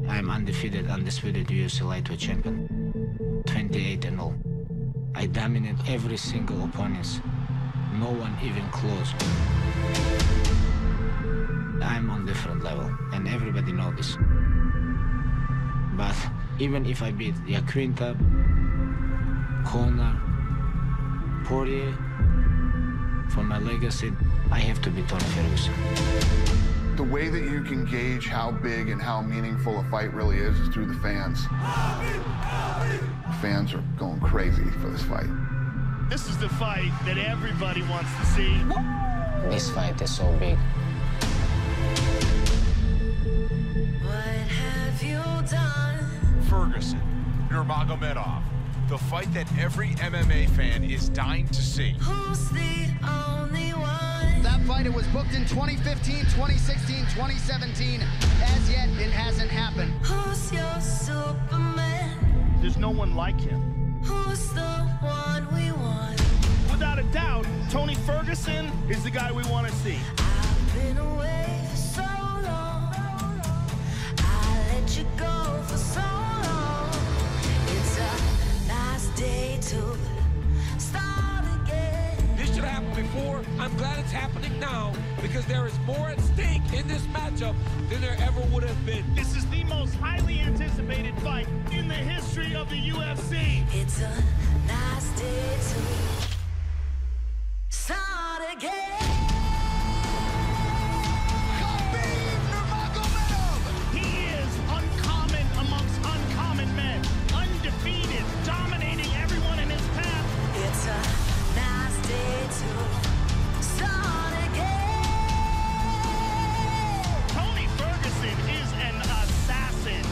I'm undefeated, undisputed UFC lightweight champion. 28-0. I dominate every single opponent. No one even close. I'm on different level, and everybody knows this. But even if I beat Yaquinta, Conor, Poirier, for my legacy, I have to beat Tony Ferguson. The way that you can gauge how big and how meaningful a fight really is through the fans. The fans are going crazy for this fight. This is the fight that everybody wants to see. This fight is so big. What have you done? Ferguson Nurmagomedov, the fight that every MMA fan is dying to see. Who's the only one? That fight, it was booked in 2015, 2016, 2017. As yet, it hasn't happened. Who's your Superman? There's no one like him. Who's the one we want? Without a doubt, Tony Ferguson is the guy we want to see. I've been away for so long. I let you go for so long. It's a nice day to start again. This should have happened before. I'm glad it's happening now because there is more at stake in this matchup than there ever would have been. This is the most highly anticipated fight in the history of the UFC. It's a nice day to start again. Khabib Nurmagomedov! He is uncommon amongst uncommon men. Undefeated, dominating everyone in his path. It's a nice day to start again. Tony Ferguson is an assassin.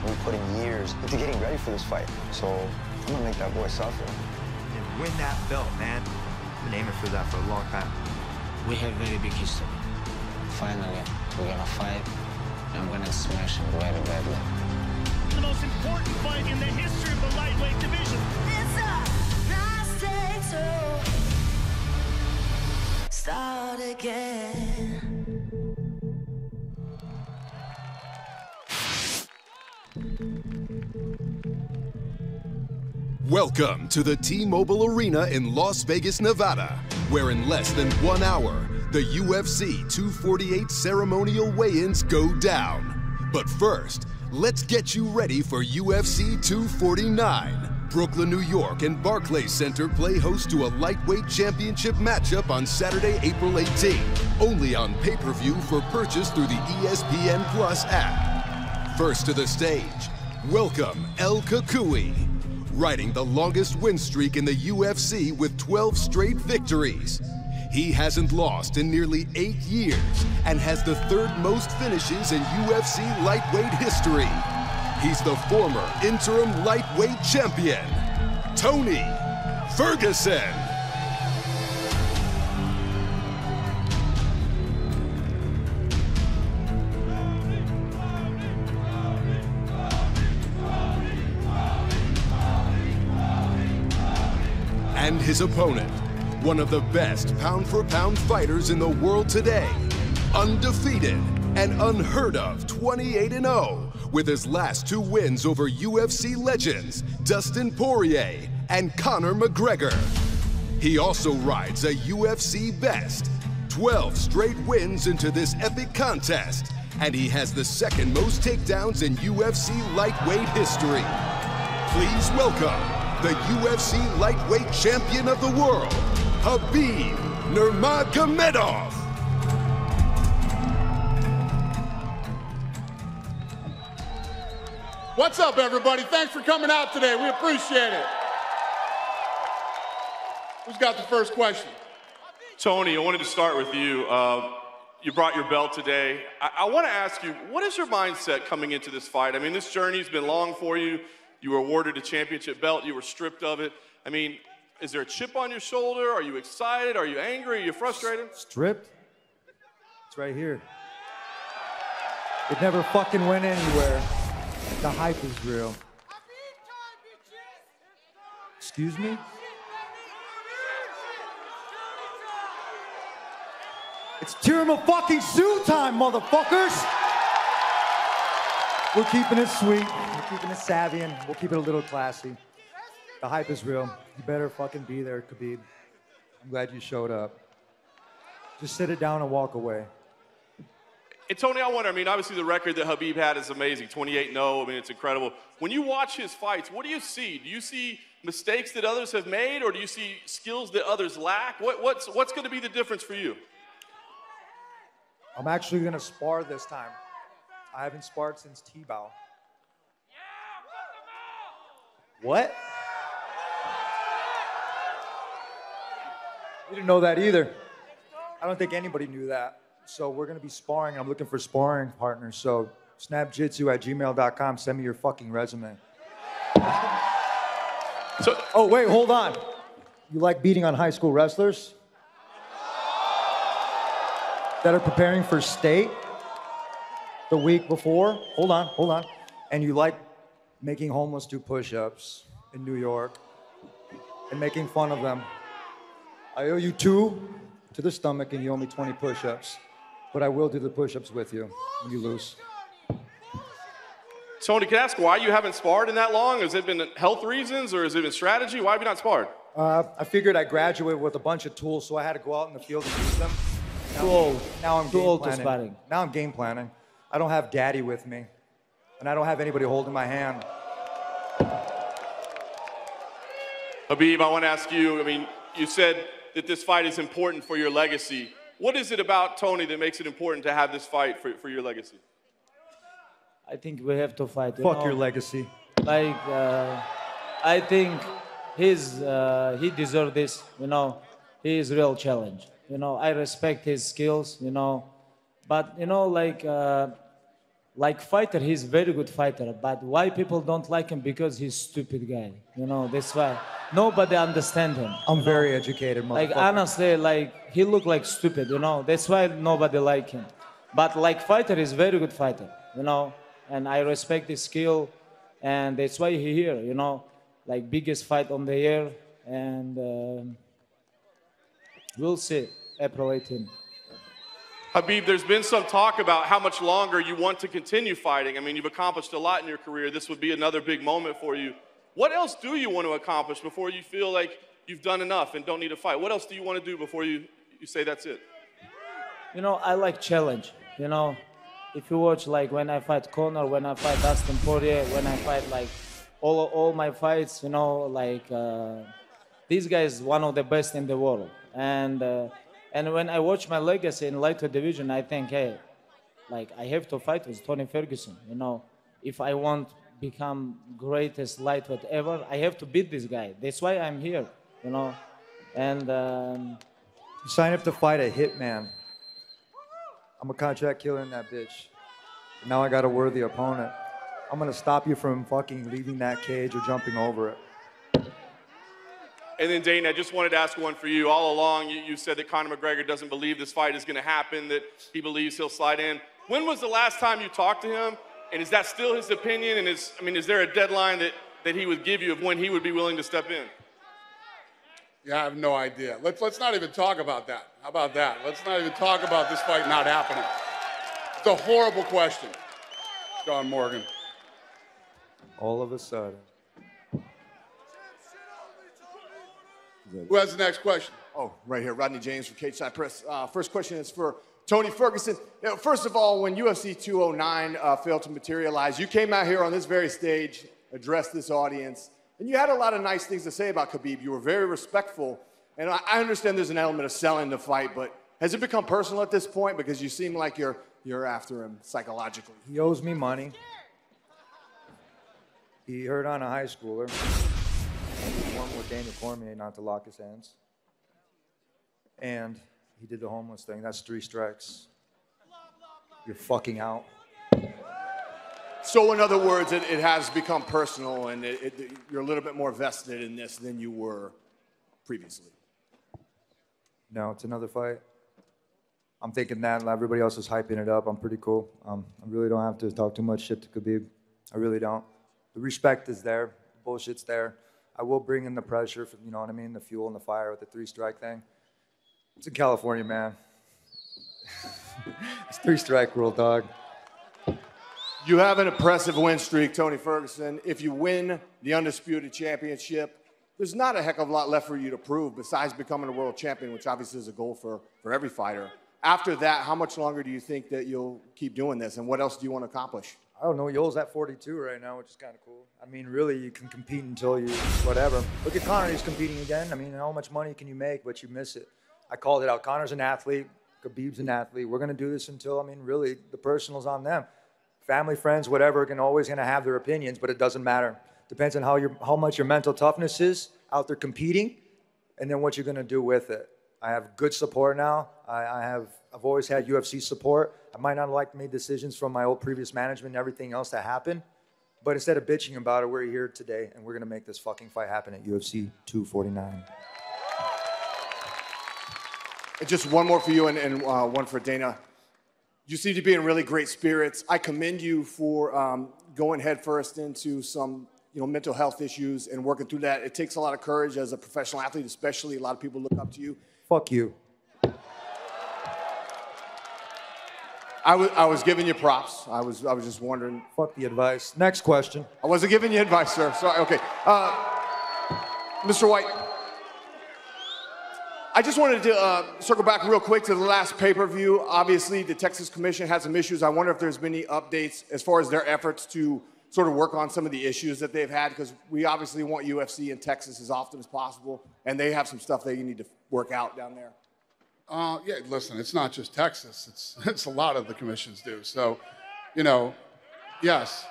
We put in years into getting ready for this fight, so I'm gonna make that boy suffer. And win that belt, man. I've been aiming for that for a long time. We have very big history. Finally, we're gonna fight. I'm gonna smash him very badly. The most important fight in the history of the lightweight division. It's a nice day to start again. Welcome to the T-Mobile Arena in Las Vegas, Nevada, where in less than 1 hour, the UFC 248 ceremonial weigh-ins go down. But first, let's get you ready for UFC 249. Brooklyn, New York and Barclays Center play host to a lightweight championship matchup on Saturday, April 18th, only on pay-per-view for purchase through the ESPN Plus app. First to the stage, welcome El Kakui, riding the longest win streak in the UFC with 12 straight victories. He hasn't lost in nearly 8 years and has the third most finishes in UFC lightweight history. He's the former interim lightweight champion, Tony Ferguson. And his opponent, one of the best pound-for-pound fighters in the world today, undefeated and unheard of 28-0, with his last 2 wins over UFC legends Dustin Poirier and Conor McGregor. He also rides a UFC best, 12 straight wins into this epic contest, and he has the second most takedowns in UFC lightweight history. Please welcome the UFC lightweight champion of the world, Khabib Nurmagomedov. What's up, everybody? Thanks for coming out today. We appreciate it. Who's got the first question? Tony, I wanted to start with you. You brought your belt today. I want to ask you, what is your mindset coming into this fight? I mean, this journey's been long for you. You were awarded a championship belt. You were stripped of it. I mean, is there a chip on your shoulder? Are you excited? Are you angry? Are you frustrated? Stripped? It's right here. It never fucking went anywhere. The hype is real. Excuse me? It's fucking Sue time, motherfuckers! We're keeping it sweet, we're keeping it savvy, and we'll keep it a little classy. The hype is real. You better fucking be there, Khabib. I'm glad you showed up. Just sit it down and walk away. And Tony, I wonder, I mean, obviously the record that Khabib had is amazing, 28-0, I mean, it's incredible. When you watch his fights, what do you see? Do you see mistakes that others have made, or do you see skills that others lack? What's going to be the difference for you? I'm actually going to spar this time. I haven't sparred since T-Bow. What? You didn't know that either. I don't think anybody knew that. So we're gonna be sparring. I'm looking for sparring partners. So snapjitsu@gmail.com. Send me your fucking resume. Oh, wait, hold on. You like beating on high school wrestlers that are preparing for state the week before? Hold on. And you like making homeless do push-ups in New York and making fun of them. I owe you 2 to the stomach and you owe me 20 push-ups. But I will do the push-ups with you when you lose. Tony, can I ask why you haven't sparred in that long? Has it been health reasons or has it been strategy? Why have you not sparred? I figured I graduated with a bunch of tools, so I had to go out in the field and use them. Now I'm Too old to planning. sparring. Now I'm game planning. I don't have daddy with me, and I don't have anybody holding my hand. Khabib, I want to ask you, I mean, you said that this fight is important for your legacy. What is it about Tony that makes it important to have this fight for your legacy? I think we have to fight. Fuck your legacy. Like, I think he deserves this, you know. He is real challenge. You know, I respect his skills, you know. But, you know, like fighter, he's very good fighter. But why people don't like him? Because he's stupid guy. You know, that's why. Nobody understand him. I'm very educated, motherfucker. Like, honestly, like, he look like stupid, you know. That's why nobody like him. But like fighter, he's very good fighter, you know. And I respect his skill. And that's why he here, you know. Like, biggest fight on the year. And we'll see, April 18. Khabib, there's been some talk about how much longer you want to continue fighting. I mean, you've accomplished a lot in your career. This would be another big moment for you. What else do you want to accomplish before you feel like you've done enough and don't need to fight? What else do you want to do before you say that's it? You know, I like challenge. You know, if you watch, like, when I fight Conor, when I fight Dustin Poirier, when I fight, like, all my fights, you know, like, this guy is one of the best in the world. And when I watch my legacy in lightweight division, I think, hey, like, I have to fight with Tony Ferguson, you know. If I want become greatest lightweight ever, I have to beat this guy. That's why I'm here, you know. And you sign up to fight a hitman. I'm a contract killer in that bitch. Now I got a worthy opponent. I'm gonna stop you from fucking leaving that cage or jumping over it. And then, Dana, I just wanted to ask one for you. All along, you said that Conor McGregor doesn't believe this fight is going to happen, that he believes he'll slide in. When was the last time you talked to him? And is that still his opinion? And is there a deadline that he would give you of when he would be willing to step in? Yeah, I have no idea. Let's not even talk about that. How about that? Let's not even talk about this fight not happening. It's a horrible question. John Morgan. All of a sudden. Who has the next question? Oh, right here, Rodney James from Cage Side Press. First question is for Tony Ferguson. You know, first of all, when UFC 209 failed to materialize, you came out here on this very stage, addressed this audience, and you had a lot of nice things to say about Khabib. You were very respectful, and I understand there's an element of selling the fight, but has it become personal at this point? Because you seem like you're after him psychologically. He owes me money. He hurt on a high schooler. One with Daniel Cormier not to lock his hands. And he did the homeless thing. That's 3 strikes. You're fucking out. So in other words, it has become personal and you're a little bit more vested in this than you were previously. No, it's another fight. I'm thinking that everybody else is hyping it up. I'm pretty cool. I really don't have to talk too much shit to Khabib. I really don't. The respect is there. The bullshit's there. I will bring in the pressure, for, you know what I mean, the fuel and the fire with the 3-strike thing. It's in California, man. It's 3-strike rule, dog. You have an impressive win streak, Tony Ferguson. If you win the Undisputed Championship, there's not a heck of a lot left for you to prove besides becoming a world champion, which obviously is a goal for every fighter. After that, how much longer do you think that you'll keep doing this, and what else do you want to accomplish? I don't know. Yoel's at 42 right now, which is kind of cool. I mean, really, you can compete until you whatever. Look at Conor, he's competing again. I mean, how much money can you make, but you miss it. I called it out. Conor's an athlete. Khabib's an athlete. We're going to do this until, I mean, really, the personal's on them. Family, friends, whatever, can always going to have their opinions, but it doesn't matter. Depends on how much your mental toughness is out there competing, and then what you're going to do with it. I have good support now. I've always had UFC support. I might not like made decisions from my old previous management and everything else that happened, but instead of bitching about it, we're here today, and we're going to make this fucking fight happen at UFC 249. Just one more for you and one for Dana. You seem to be in really great spirits. I commend you for going headfirst into some mental health issues and working through that. It takes a lot of courage as a professional athlete, especially. A lot of people look up to you. Fuck you. I was giving you props. I was just wondering. Fuck the advice. Next question. I wasn't giving you advice, sir. Sorry. Okay. Mr. White, I just wanted to circle back real quick to the last pay-per-view. Obviously, the Texas Commission had some issues. I wonder if there's been any updates as far as their efforts to sort of work on some of the issues that they've had, because we obviously want UFC in Texas as often as possible, and they have some stuff that you need to work out down there. Yeah, listen, it's not just Texas. It's a lot of the commissions do. So, yes.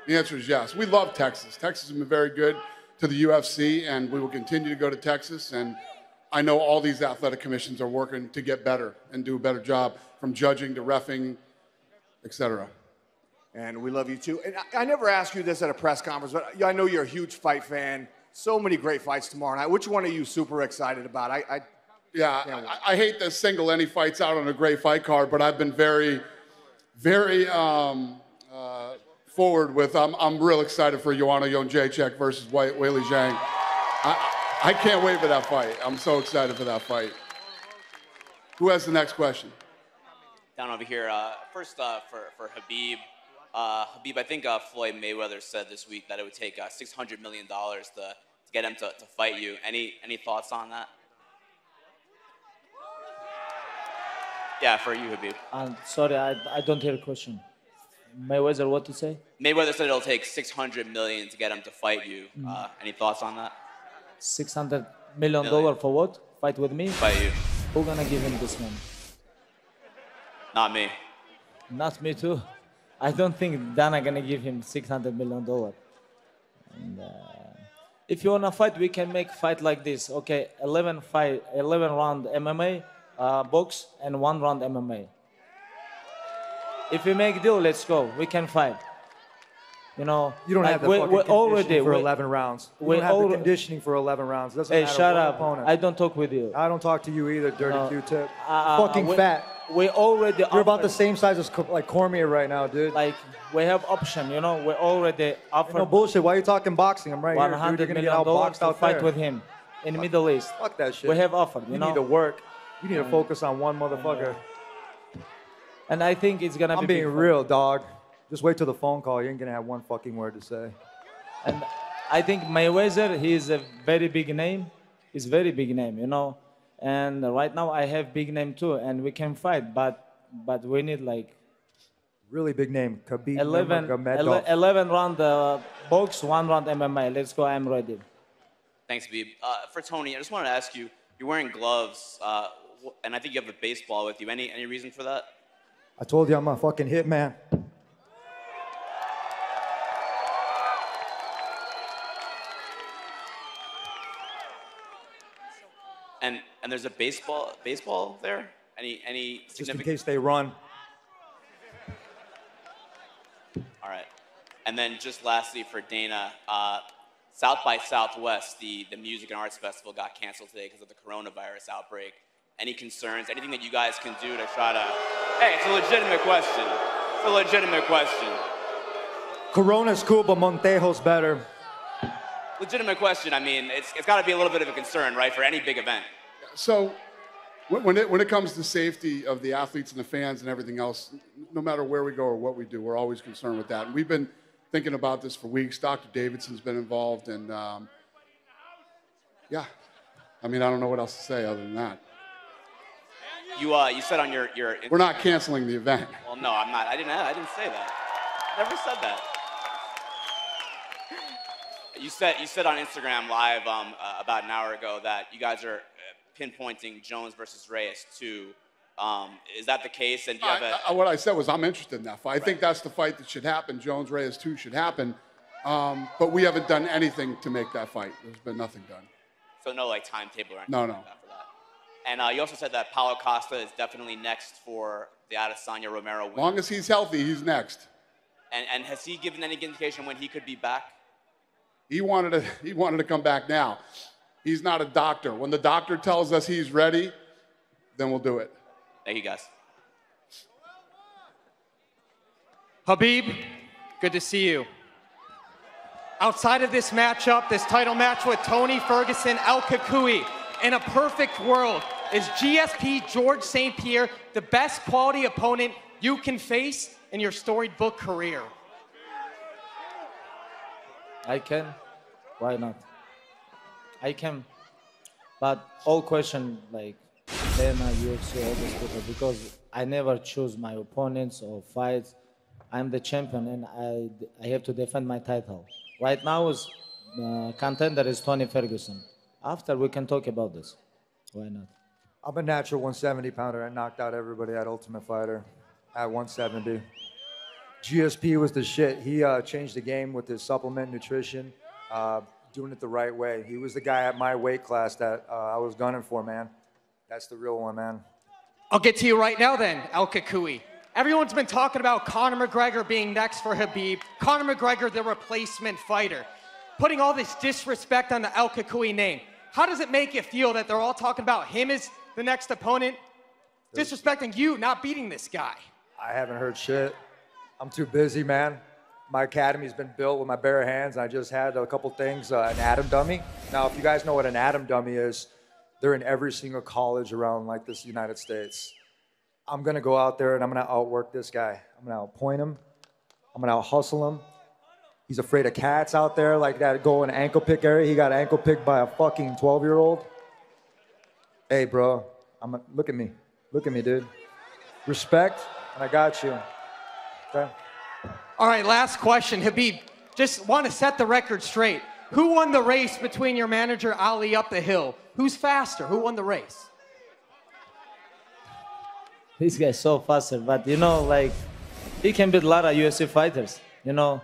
The answer is yes. We love Texas. Texas has been very good to the UFC, and we will continue to go to Texas. And I know all these athletic commissions are working to get better and do a better job, from judging to reffing, etc. And we love you too. And I never asked you this at a press conference, but I know you're a huge fight fan. So many great fights tomorrow night. Which one are you super excited about? I hate to single any fights out on a great fight card, but I've been very, very forward with. I'm real excited for Joanna Jędrzejczyk versus Weili Zhang. I can't wait for that fight. I'm so excited for that fight. Who has the next question? Down over here. First for Khabib. Khabib, I think Floyd Mayweather said this week that it would take $600 million to get him to fight you. Any thoughts on that? Yeah, for you, Khabib. Sorry, I don't hear the question. Mayweather, what to say? Mayweather said it'll take $600 million to get him to fight you. Any thoughts on that? $600 million for what? Fight with me? Fight you. Who gonna give him this money? Not me. Not me too. I don't think Dana gonna give him $600 million. And, if you wanna fight, we can make fight like this. Okay, 11 round MMA, box, and 1 round MMA. If we make deal, let's go. We can fight. You don't have the fucking conditioning for 11 rounds. You don't have the conditioning for 11 rounds. Doesn't matter shut what up. Opponent. I don't talk with you. I don't talk to you either, dirty Q-tip. Fucking fat. We already. You're about the same size as like Cormier right now, dude. Like we have option, we already offered. No bullshit. Why are you talking boxing? I'm right here, dude. You're gonna get outboxed out fight there. with him in the Middle East. Fuck that shit. We have offered. You need to work. You need to focus on one motherfucker. And I think it's gonna be. I'm being real, dog. Just wait till the phone call. You ain't gonna have one fucking word to say. And I think Mayweather, he is a very big name. He's a very big name, And right now I have big name too, and we can fight, but we need like really big name. Khabib 11 round box, 1 round MMA. Let's go. I'm ready. Thanks, Khabib. For Tony, I just wanted to ask you. You're wearing gloves, and I think you have a baseball with you. Any reason for that? I told you I'm a fucking hitman. And there's a baseball there? Any Just in case they run. All right. And then just lastly for Dana, South by Southwest, the Music and Arts Festival got canceled today because of the coronavirus outbreak. Any concerns? Anything that you guys can do to try to... Hey, it's a legitimate question. It's a legitimate question. Corona's cool, but Montejo's better. Legitimate question. I mean, it's got to be a little bit of a concern, right, for any big event. So When it comes to safety of the athletes and the fans and everything else, no matter where we go or what we do, we're always concerned with that. And we've been thinking about this for weeks. Dr. Davidson's been involved, and yeah. I mean, I don't know what else to say other than that. You said on your We're not canceling the event. Well, no, I'm not. I didn't say that. Never said that. You said on Instagram Live about an hour ago that you guys are pinpointing Jones versus Reyes too. Is that the case? And do you have what I said was I'm interested in that fight. I think that's the fight that should happen. Jones Reyes 2 should happen, but we haven't done anything to make that fight. There's been nothing done. So no like timetable or anything No. like that for that. And you also said that Paulo Costa is definitely next for the Adesanya Romero win. As long as he's healthy, he's next. And has he given any indication when he could be back? He wanted to come back now. He's not a doctor. When the doctor tells us he's ready, then we'll do it. Thank you, guys. Khabib, good to see you. Outside of this matchup, this title match with Tony Ferguson, El Kakui, in a perfect world, is GSP George St. Pierre the best quality opponent you can face in your storied book career? I can. Why not? I can. But all question like Dana, UFC, all these people, because I never choose my opponents or fights. I'm the champion and I have to defend my title. Right now, contender is Tony Ferguson. After, we can talk about this. Why not? I'm a natural 170 pounder. I knocked out everybody at Ultimate Fighter at 170. GSP was the shit. He changed the game with his supplement nutrition, doing it the right way. He was the guy at my weight class that I was gunning for, man. That's the real one, man. I'll get to you right now then, El Kakui. Everyone's been talking about Conor McGregor being next for Khabib. Conor McGregor, the replacement fighter. Putting all this disrespect on the El Kakui name. How does it make you feel that they're all talking about him as the next opponent? Disrespecting you, not beating this guy. I haven't heard shit. I'm too busy, man. My academy's been built with my bare hands. I just had a couple things, an atom dummy. Now, if you guys know what an atom dummy is, they're in every single college around like this United States. I'm gonna go out there and I'm gonna outwork this guy. I'm gonna outpoint him. I'm gonna out-hustle him. He's afraid of cats out there like that go in ankle pick area. He got ankle picked by a fucking 12-year-old. Hey, bro, look at me. Look at me, dude. Respect, and I got you. Okay? All right, last question. Khabib, just want to set the record straight. Who won the race between your manager, Ali, up the hill? Who's faster? Who won the race? This guy's so faster, but you know, like, he can beat a lot of UFC fighters, you know.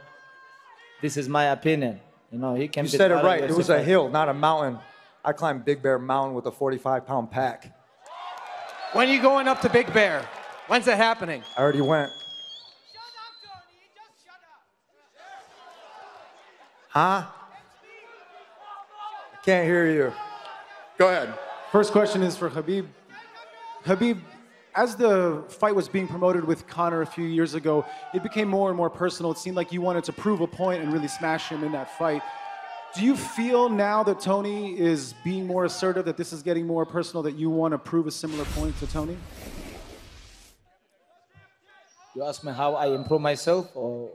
This is my opinion. You know, he can beat You said a it lot right. of It UFC was a fighters. hill, not a mountain. I climbed Big Bear Mountain with a 45-pound pack. When are you going up to Big Bear? When's it happening? I already went. Huh? I can't hear you. Go ahead. First question is for Khabib. Khabib, as the fight was being promoted with Conor a few years ago, it became more and more personal. It seemed like you wanted to prove a point and really smash him in that fight. Do you feel now that Tony is being more assertive, that this is getting more personal, that you want to prove a similar point to Tony? You ask me how I improve myself, or?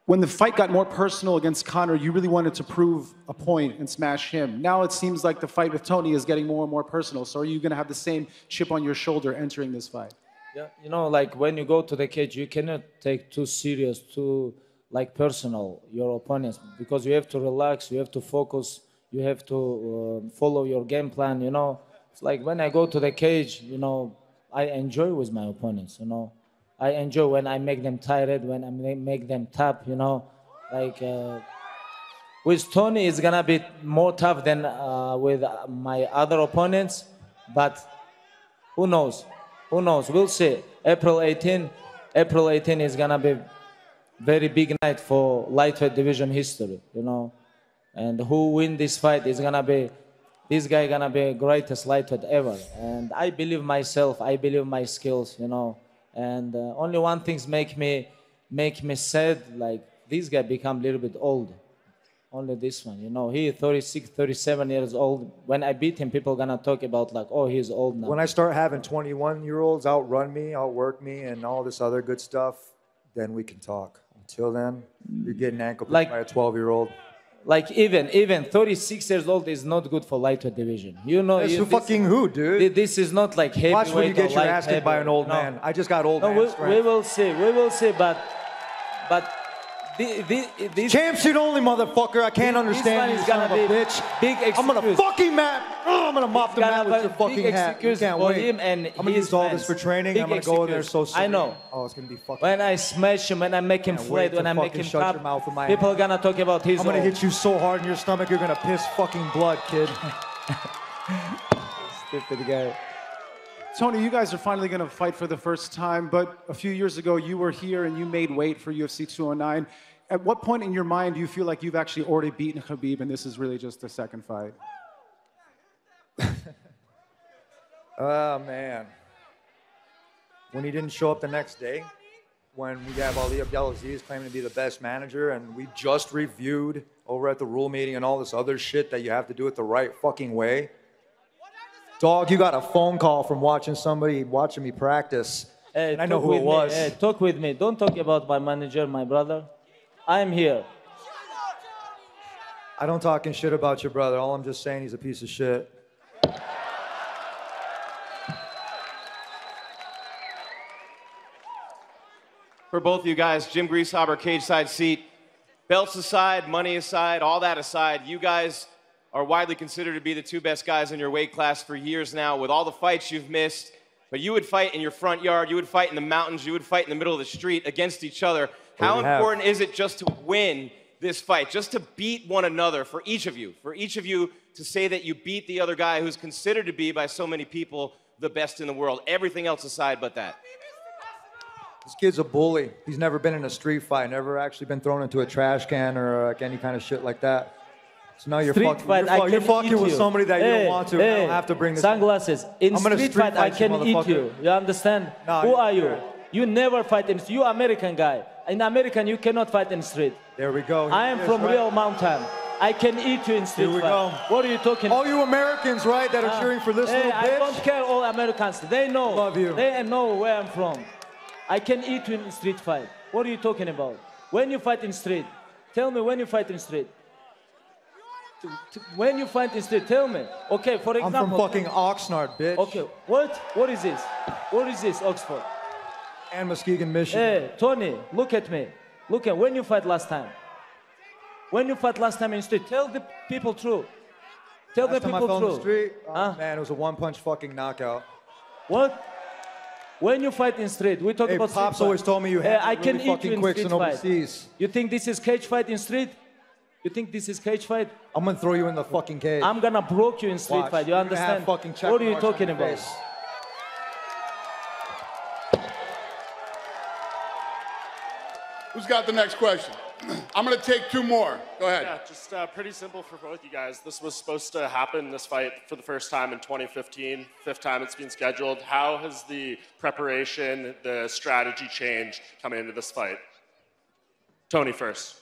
When the fight got more personal against Conor, you really wanted to prove a point and smash him. Now it seems like the fight with Tony is getting more and more personal. So are you going to have the same chip on your shoulder entering this fight? Yeah, you know, like when you go to the cage, you cannot take too serious, too like personal your opponents, because you have to relax, you have to focus, you have to follow your game plan. You know, it's like when I go to the cage, you know, I enjoy with my opponents. You know, I enjoy when I make them tired, when I make them tap. You know, like with Tony, it's gonna be more tough than with my other opponents, but who knows? Who knows? We'll see. April 18 is gonna be very big night for lightweight division history, you know. And who win this fight is gonna be, this guy gonna be greatest lightweight ever. And I believe myself, I believe my skills, you know. And only one thing make me sad, like this guy become a little bit old. Only this one, you know. He is 36, 37 years old. When I beat him, people gonna talk about like, oh, he's old now. When I start having 21-year-olds outrun me, outwork me, and all this other good stuff, then we can talk. Until then, you're getting ankle Like- by a 12-year-old. Like even 36 years old is not good for lightweight division. You know, That's you, fucking who, dude? This is not like heavyweight. Watch when you get or your light ass kicked by an old heavyweight. man. I just got old No, man we strength. will see, but this Champ shit only, motherfucker. I can't understand you, is son gonna of a be bitch. big I'm gonna excuse. fucking I'm gonna mop the mat with your fucking big hat. You excuse can't for wait. him and I'm gonna his use all fans. this for training. Big I'm gonna go in there so excuse. I know. Oh, it's gonna be fucking. When I smash him, when I make him Can't wait flat, when to I make fucking him shut your tap, mouth with my people are hand. gonna talk about his I'm gonna own. hit you so hard in your stomach, you're gonna piss fucking blood, kid. Stupid guy. Tony, you guys are finally going to fight for the first time, but a few years ago you were here and you made weight for UFC 209. At what point in your mind do you feel like you've actually already beaten Khabib and this is really just the second fight? Oh, man. When he didn't show up the next day, when we have Ali Abdelaziz claiming to be the best manager, and we just reviewed over at the rule meeting and all this other shit that you have to do it the right fucking way. Dog, you got a phone call from somebody watching me practice. Hey, and I know talk who with it me. was. Hey, talk with me. Don't talk about my manager, my brother. I'm here. I don't talking shit about your brother. All I'm just saying, he's a piece of shit. For both of you guys, Jim Greasehaber, cage side seat. Belts aside, money aside, all that aside, you guys are widely considered to be the two best guys in your weight class for years now, with all the fights you've missed. But you would fight in your front yard, you would fight in the mountains, you would fight in the middle of the street against each other. How important is it just to win this fight, just to beat one another for each of you to say that you beat the other guy who's considered to be by so many people the best in the world, everything else aside but that? This kid's a bully. He's never been in a street fight, never actually been thrown into a trash can or any kind of shit like that. So now you're fucking with somebody that you don't want to. I don't have to bring this sunglasses. In I'm gonna street fight, I can eat motherfucker. you. You understand? Nah, Who are you? good. You never fight in. You American guy. In American, you cannot fight in street. There we go. I am from real mountain. I can eat you in street Here we fight. go. What are you talking? All you Americans, right, that are cheering for this little bitch? I don't care. All Americans. They know. Love you. They know where I'm from. I can eat you in street fight. What are you talking about? When you fight in street, tell me when you fight in street. When you fight in street, tell me. Okay, for example. I'm from fucking Oxnard, bitch. Okay, what? What is this? What is this, Oxford? And Muskegon, Michigan. Hey, Tony, look at me. Look at when you fight last time. When you fight last time in street, tell the people true. Tell Last the time I people fell in true. the street, man, it was a one-punch fucking knockout. What? When you fight in street, we talk Hey, about street Pops fight. always told me you had I to can really eat fucking you in quicks street and fight. overseas. You think this is cage fight in street? You think this is cage fight? I'm gonna throw you in the fucking cage. I'm gonna broke you in street Watch. fight. You You're gonna have understand? fucking check What are you marks on talking your about? face. Who's got the next question? I'm going to take two more. Go ahead. Yeah, just pretty simple for both you guys. This was supposed to happen, this fight, for the first time in 2015, fifth time it's been scheduled. How has the preparation, the strategy changed coming into this fight? Tony first.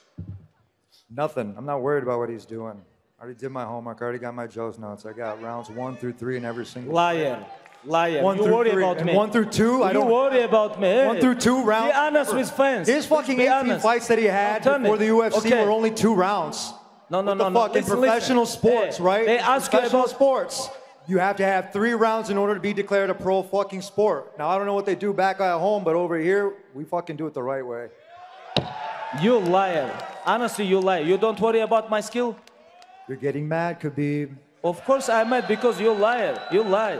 Nothing. I'm not worried about what he's doing. I already did my homework. I already got my Joe's notes. I got rounds 1 through 3 in every single Liar. Liar. One You through worry three. about And me. 1 through 2, I don't You worry about me. Hey. 1 through 2 rounds. Be honest with fans. His fucking Be 18 honest. fights that he had Tell me. before the UFC Okay. were only 2 rounds. No, What the fuck? In professional sports, right? They ask you Professional about sports. You have to have 3 rounds in order to be declared a pro fucking sport. Now, I don't know what they do back at home, but over here, we fucking do it the right way. You liar. Honestly, you lie. You don't worry about my skill? You're getting mad, Khabib. Of course I'm mad because you liar. You lie.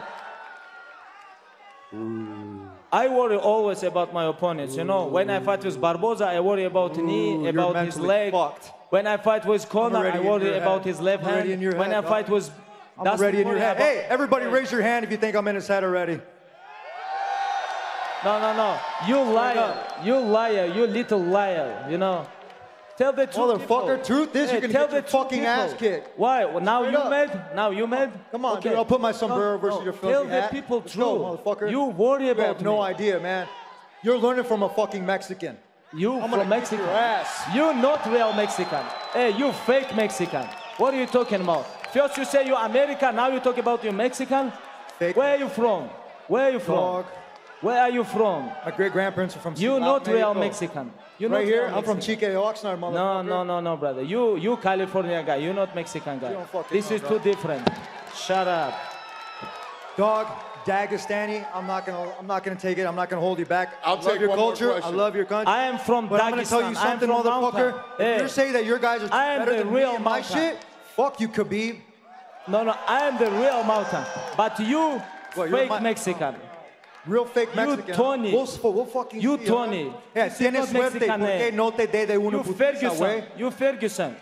I worry always about my opponents. You know, when I fight with Barboza, I worry about knee, about his leg. Fucked. When I fight with Conor, I worry about his left hand. When I fight with I'm already in your head. Hey, everybody raise your hand if you think I'm in his head already. No. You liar. You liar. You little liar. You know. Tell the truth. Motherfucker, truth is you're gonna tell get your the truth, fucking people. ass kicked. Why? Well, now Straight you up. mad? Now you mad? Come on, Okay. dude. I'll put my sombrero versus your filthy Tell the hat. people Let's true. go, motherfucker. You worry You about have no me. idea, man. You're learning from a fucking Mexican. You I'm from gonna Mexico. kick your ass. You're not real Mexican. Hey, you fake Mexican. What are you talking about? First you say you're American, now you talk about you're Mexican? Fake. Where are you from? Where are you from? Dog. Where are you from? My great-grandparents are from You're not real Mexican. You're right not here, real I'm from Mexican. Chique, Oxnard, motherfucker. No, brother. You California guy. You're not Mexican guy. You don't fucking This know, is dog. too different. Shut up. Dog, Dagestani, I'm not gonna take it. I'm not gonna hold you back. I'll I love take your one more culture. I question. love your country. I am from But I'm gonna tell you Dagestan. I am something, from motherfucker. mountain. If Hey. you're saying that your guys are I am better the than real me and my mountain. shit, fuck you, Khabib. No, I am the real mountain. But you, What, you're fake Mexican. Real fake Mexican. You, Tony. We'll fucking You, see, Tony. Yeah, This is tienes not suerte Mexican, porque no te dé de una You putiza, Ferguson. güey. You Ferguson.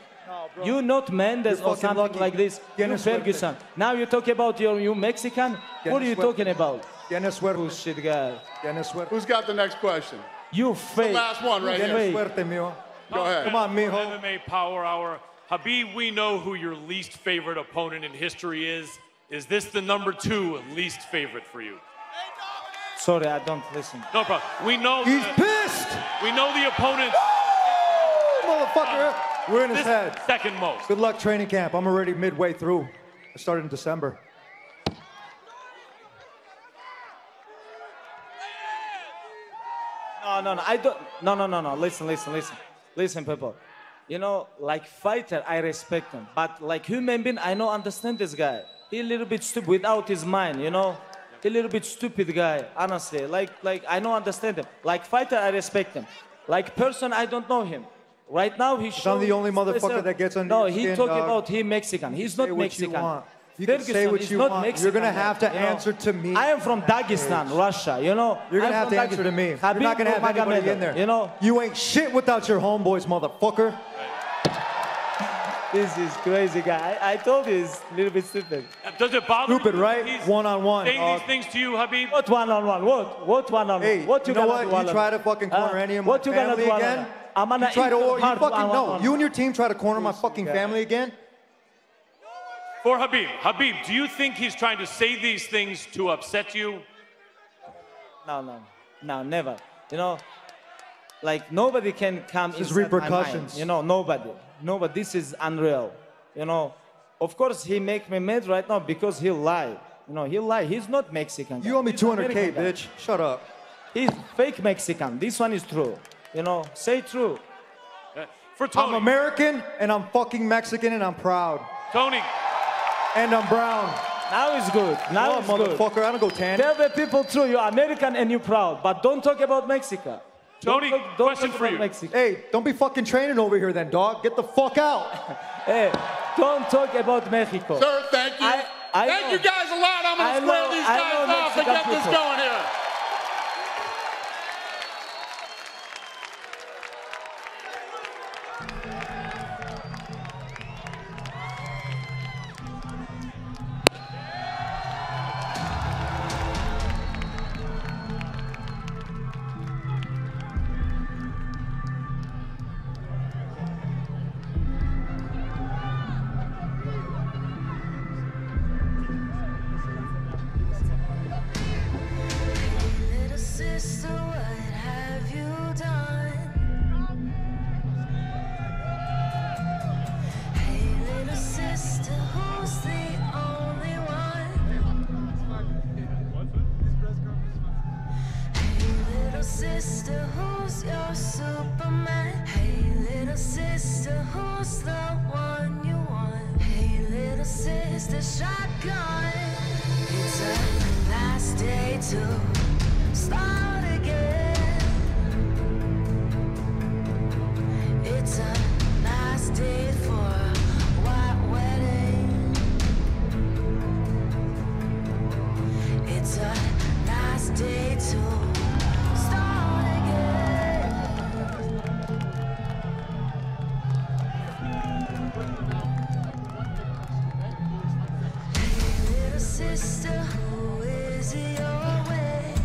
bro. You not Mendes You're or fucking something lucky. like this. You Tienes Ferguson. Now you talk about you Mexican. What are you suerte. talking about? Tienes suerte. Bullshit guy. Tienes suerte. Who's got the next question? You fake. The last one right Tienes here. suerte, mijo. Go ahead. Come on, mijo. MMA Power Hour. Habib, we know who your least favorite opponent in history is. Is this the #2 least favorite for you? Sorry, I don't listen. No problem. We know He's pissed. We know the opponent. Motherfucker. We're in his This head. second most. Good luck training camp. I'm already midway through. I started in December. No, I don't. No. Listen, people. You know, like fighter, I respect him. But like human being, I don't understand this guy. He a little bit stupid without his mind, you know? He a little bit stupid guy, honestly. Like I don't understand him. Like fighter, I respect him. Like person, I don't know him. Right now, he shows... I'm the only motherfucker that gets under No, your he skin, talking dog. about he Mexican. He's not Mexican. You can say what is you not want. Mexican, You're gonna have to you know? answer to me. I am from Dagestan, Russia, you know? You're gonna I'm have to from answer to me. Dagestan. You're not gonna have anybody in there. You know? You ain't shit without your homeboys, motherfucker. This is crazy guy. I told you he's a little bit stupid. Does it bother Stupid, you? right? He's One-on-one. saying these things to you, Habib? What one-on-one? What one-on-one? Hey, what you know gonna what? do You try to fucking corner any of my what you gonna family do again? I'm gonna You try to, eat your you heart fucking no. one-on-one. You and your team try to corner my fucking family again? For Habib, do you think he's trying to say these things to upset you? No, never. You know, like nobody can come This is inside my repercussions. mind. You know, nobody. This is unreal. You know, of course he make me mad right now because he lie. You know, he lie. He's not Mexican. You owe me He's 200K, American guy. bitch. Shut up. He's fake Mexican. This one is true. You know, say true. For Tony. I'm American and I'm fucking Mexican and I'm proud. Tony. And I'm brown. Now it's good. Now it's good. Motherfucker, I don't go tan. Tell the people true. You're American and you're proud, but don't talk about Mexico. Tony, question for you. Mexico. Hey, don't be fucking training over here then, dog. Get the fuck out. Hey, don't talk about Mexico. Sir, thank you. Thank you guys a lot. I'm going to square these guys off and get this going here. Little sister, what have you done? Hey, little sister, who's the only one? Hey, little sister, who's your Superman? Hey, little sister, who's the one you want? Hey, little sister, shotgun. It's a nice day to start again. It's a nice day for a white wedding. It's a nice day to start again. Hey, little sister, who is your way?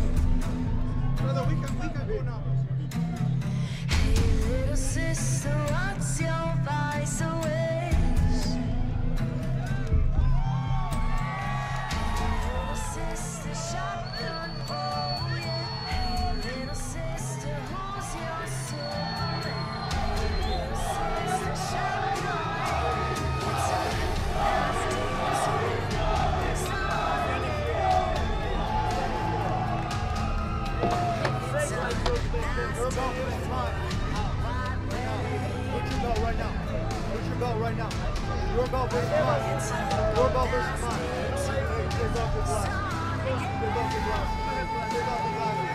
belt versus mine. Put your belt right now. Put your belt right now. Your belt versus mine. Your belt versus mine. Take off your glass. Take off your glass. Take off your glass.